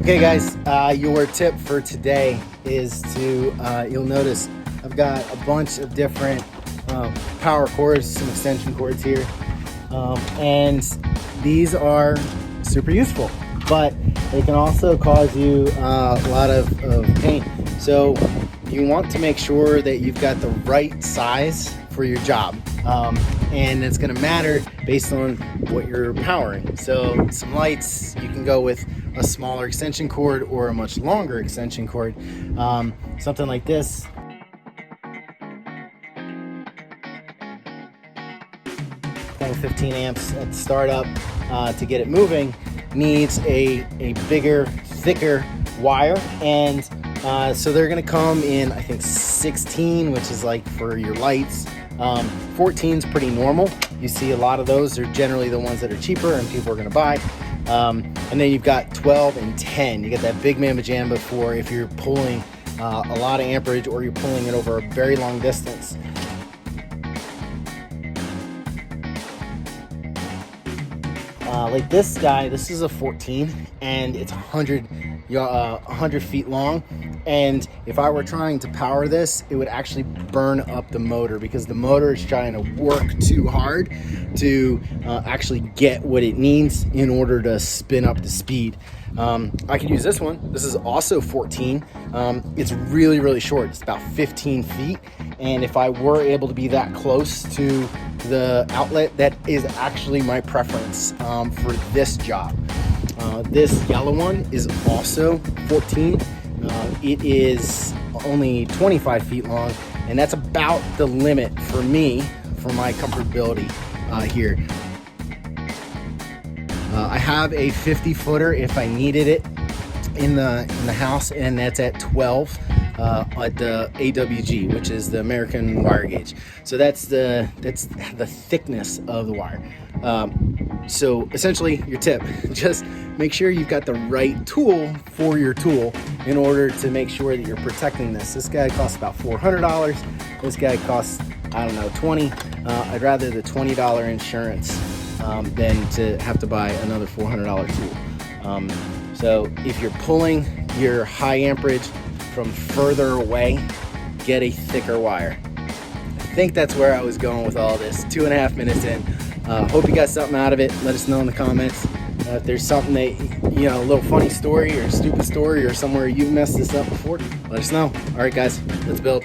Okay guys, your tip for today is to, you'll notice I've got a bunch of different power cords, some extension cords here, and these are super useful, but they can also cause you a lot of pain. So you want to make sure that you've got the right size for your job, and it's going to matter based on what you're powering. So some lights, you can go with a smaller extension cord or a much longer extension cord. Something like this, pulling 15 amps at the startup to get it moving, needs a bigger, thicker wire. And so they're going to come in, I think, 16, which is like for your lights. 14 is pretty normal. You see a lot of those are generally the ones that are cheaper and people are going to buy. And then you've got 12 and 10. You get that big mamma jamba for if you're pulling a lot of amperage or you're pulling it over a very long distance. Like this guy, this is a 14 and it's 100 feet long. And if I were trying to power this, it would actually burn up the motor because the motor is trying to work too hard to actually get what it needs in order to spin up the speed. I could use this one. This is also 14. It's really, really short. It's about 15 feet. And if I were able to be that close to the outlet, that is actually my preference for this job. This yellow one is also 14. It is only 25 feet long, and that's about the limit for me for my comfortability here. I have a 50 footer if I needed it in the house, and that's at 12 at the AWG, which is the American wire gauge. So that's the thickness of the wire. So essentially, your tip: just make sure you've got the right tool for your tool in order to make sure that you're protecting this. This guy costs about $400. This guy costs, I don't know, 20. I'd rather the $20 insurance than to have to buy another $400 tool. So if you're pulling your high amperage from further away, get a thicker wire. I think that's where I was going with all this. 2.5 minutes in. Hope you got something out of it. Let us know in the comments. If there's something that, you know, a little funny story or stupid story or somewhere you messed this up before, let us know. All right, guys, let's build.